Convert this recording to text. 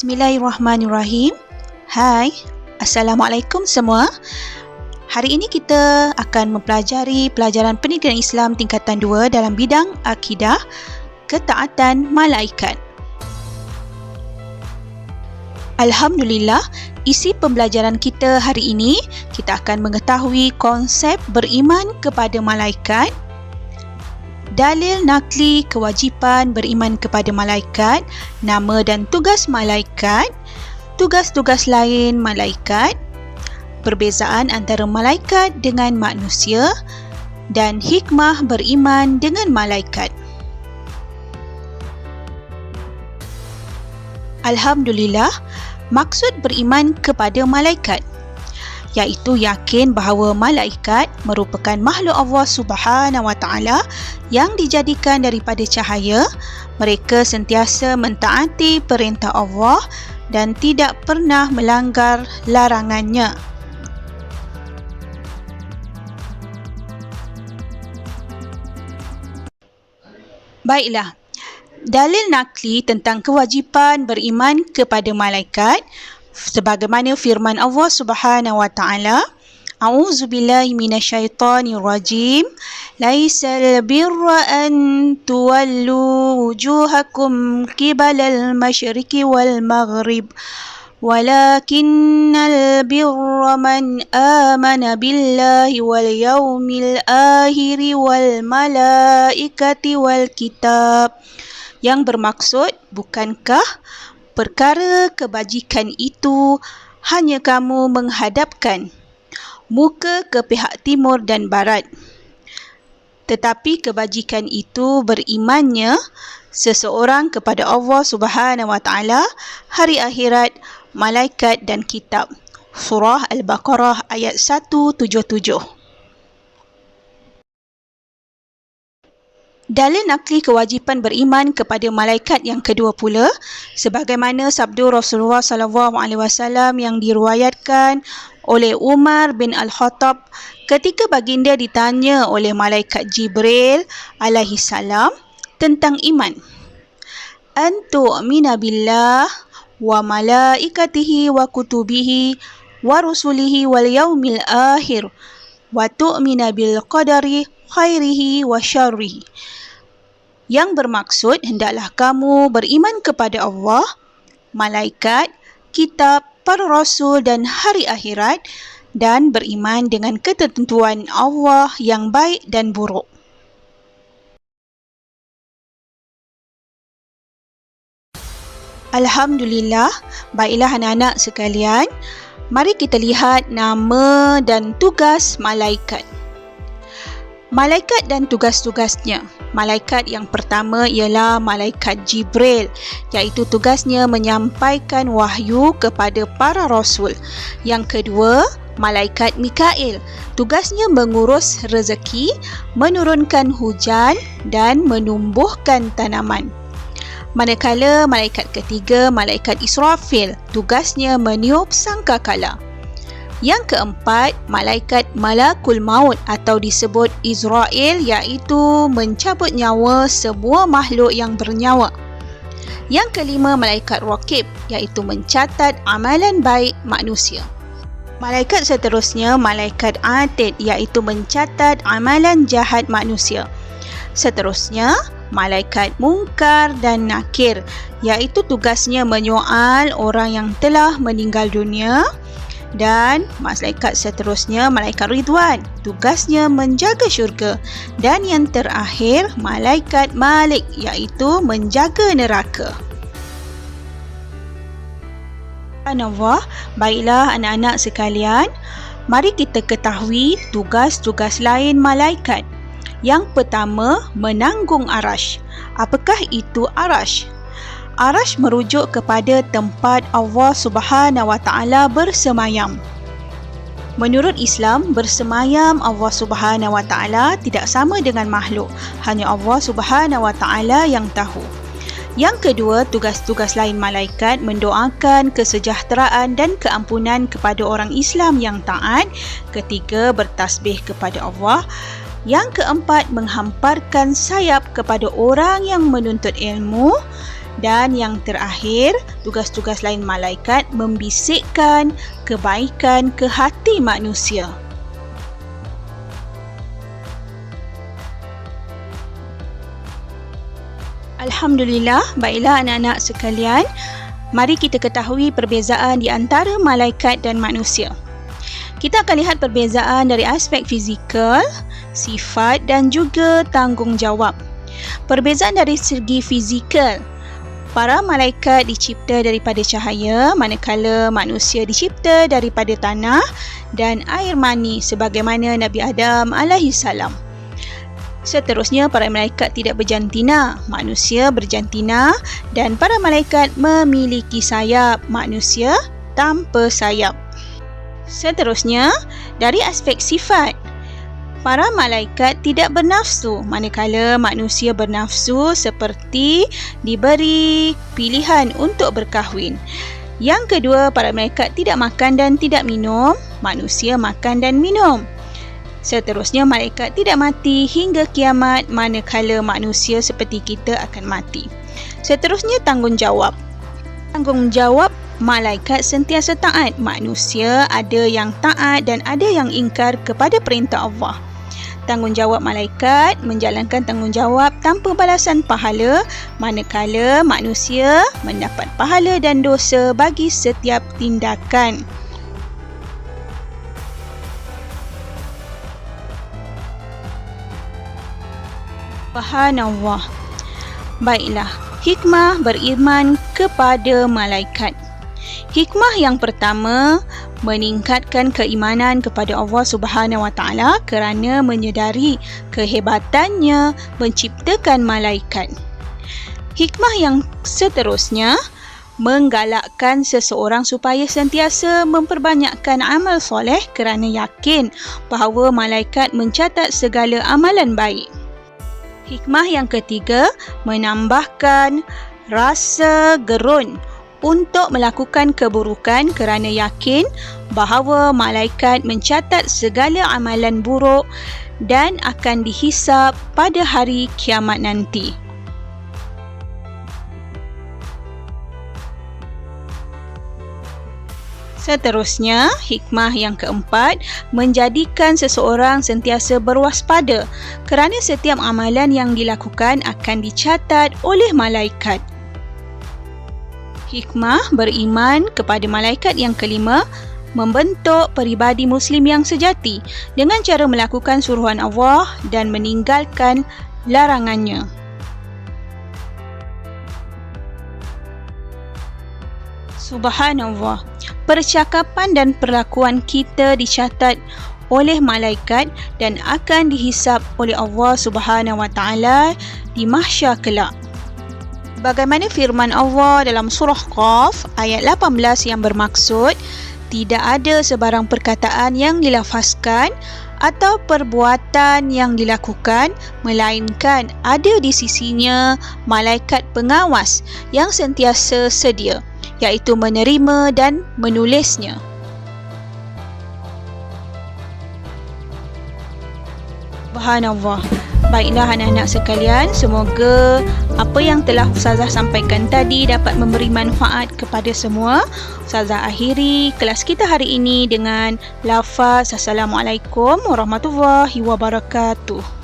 Bismillahirrahmanirrahim. Hai, Assalamualaikum semua. Hari ini kita akan mempelajari pelajaran pendidikan Islam tingkatan 2 dalam bidang akidah, ketaatan malaikat. Alhamdulillah, isi pembelajaran kita hari ini, kita akan mengetahui konsep beriman kepada malaikat, dalil nakli kewajipan beriman kepada malaikat, nama dan tugas malaikat, tugas-tugas lain malaikat, perbezaan antara malaikat dengan manusia, dan hikmah beriman dengan malaikat. Alhamdulillah, maksud beriman kepada malaikat iaitu yakin bahawa malaikat merupakan makhluk Allah Subhanahu Wa Taala yang dijadikan daripada cahaya. Mereka sentiasa mentaati perintah Allah dan tidak pernah melanggar larangannya. Baiklah, dalil nakli tentang kewajipan beriman kepada malaikat sebagaimana firman Allah Subhanahu Wa Taala, A'udzubillahi minasyaitonirrajim, laisal birra an tuwallu wujuhakum qibalal masyriqi wal maghrib walakinnal birra man amana billahi wal yawmil akhiri wal malaikati wal kitab. Yang bermaksud, bukankah perkara kebajikan itu hanya kamu menghadapkan muka ke pihak timur dan barat, tetapi kebajikan itu berimannya seseorang kepada Allah Subhanahu Wa Taala, hari akhirat, malaikat dan kitab. Surah Al-Baqarah ayat 177. Dalil nakli kewajipan beriman kepada malaikat yang kedua pula, sebagaimana sabda Rasulullah SAW yang diriwayatkan oleh Umar bin Al-Khattab ketika baginda ditanya oleh malaikat Jibril alaihi salam tentang iman. An tu'mina billah wa malaikatihi wa kutubihi wa rusulihi wal yaumil akhir wa tu'mina bil qadari khairihi wa syarrihi. Yang bermaksud, hendaklah kamu beriman kepada Allah, malaikat, kitab, para rasul dan hari akhirat, dan beriman dengan ketentuan Allah yang baik dan buruk. Alhamdulillah, baiklah anak-anak sekalian, mari kita lihat nama dan tugas malaikat. Malaikat dan tugas-tugasnya. Malaikat yang pertama ialah malaikat Jibril, iaitu tugasnya menyampaikan wahyu kepada para rasul. Yang kedua, malaikat Mikail, tugasnya mengurus rezeki, menurunkan hujan dan menumbuhkan tanaman. Manakala malaikat ketiga, malaikat Israfil, tugasnya meniup sangkakala. Yang keempat, malaikat Malakul Maut atau disebut Israel, iaitu mencabut nyawa semua makhluk yang bernyawa. Yang kelima, malaikat Raqib, iaitu mencatat amalan baik manusia. Malaikat seterusnya, malaikat Atid, iaitu mencatat amalan jahat manusia. Seterusnya, malaikat Munkar dan Nakir, iaitu tugasnya menyoal orang yang telah meninggal dunia. Dan malaikat seterusnya, malaikat Ridwan, tugasnya menjaga syurga. Dan yang terakhir, malaikat Malik, iaitu menjaga neraka. Subhanallah, baiklah anak-anak sekalian, mari kita ketahui tugas-tugas lain malaikat. Yang pertama, menanggung arash. Apakah itu arash? Arash merujuk kepada tempat Allah Subhanahu Wa Taala bersemayam. Menurut Islam, bersemayam Allah Subhanahu Wa Taala tidak sama dengan makhluk. Hanya Allah Subhanahu Wa Taala yang tahu. Yang kedua, tugas-tugas lain malaikat mendoakan kesejahteraan dan keampunan kepada orang Islam yang taat. Ketiga, bertasbih kepada Allah. Yang keempat, menghamparkan sayap kepada orang yang menuntut ilmu. Dan yang terakhir, tugas-tugas lain malaikat membisikkan kebaikan ke hati manusia. Alhamdulillah, baiklah anak-anak sekalian, mari kita ketahui perbezaan di antara malaikat dan manusia. Kita akan lihat perbezaan dari aspek fizikal, sifat dan juga tanggungjawab. Perbezaan dari segi fizikal, para malaikat dicipta daripada cahaya, manakala manusia dicipta daripada tanah dan air mani sebagaimana Nabi Adam alaihissalam. Seterusnya, para malaikat tidak berjantina, manusia berjantina, dan para malaikat memiliki sayap, manusia tanpa sayap. Seterusnya, dari aspek sifat, para malaikat tidak bernafsu, manakala manusia bernafsu seperti diberi pilihan untuk berkahwin. Yang kedua, para malaikat tidak makan dan tidak minum, manusia makan dan minum. Seterusnya, malaikat tidak mati hingga kiamat, manakala manusia seperti kita akan mati. Seterusnya, tanggungjawab. Tanggungjawab malaikat sentiasa taat. Manusia ada yang taat dan ada yang ingkar kepada perintah Allah. Tanggungjawab malaikat menjalankan tanggungjawab tanpa balasan pahala, manakala manusia mendapat pahala dan dosa bagi setiap tindakan. Subhanallah. Baiklah, hikmah beriman kepada malaikat. Hikmah yang pertama, meningkatkan keimanan kepada Allah Subhanahu Wa Taala kerana menyedari kehebatannya menciptakan malaikat. Hikmah yang seterusnya, menggalakkan seseorang supaya sentiasa memperbanyakkan amal soleh kerana yakin bahawa malaikat mencatat segala amalan baik. Hikmah yang ketiga, menambahkan rasa gerun untuk melakukan keburukan kerana yakin bahawa malaikat mencatat segala amalan buruk dan akan dihisap pada hari kiamat nanti. Seterusnya, hikmah yang keempat, menjadikan seseorang sentiasa berwaspada kerana setiap amalan yang dilakukan akan dicatat oleh malaikat. Hikmah beriman kepada malaikat yang kelima, membentuk peribadi Muslim yang sejati dengan cara melakukan suruhan Allah dan meninggalkan larangannya. Subhanallah. Percakapan dan perlakuan kita dicatat oleh malaikat dan akan dihisap oleh Allah Subhanahu Wa Taala di mahsyar kelak. Bagaimana firman Allah dalam surah Qaf ayat 18 yang bermaksud, tidak ada sebarang perkataan yang dilafazkan atau perbuatan yang dilakukan melainkan ada di sisinya malaikat pengawas yang sentiasa sedia, iaitu menerima dan menulisnya. Subhanallah. Baiklah anak-anak sekalian, semoga apa yang telah Ustazah sampaikan tadi dapat memberi manfaat kepada semua. Ustazah akhiri kelas kita hari ini dengan lafaz Assalamualaikum warahmatullahi wabarakatuh.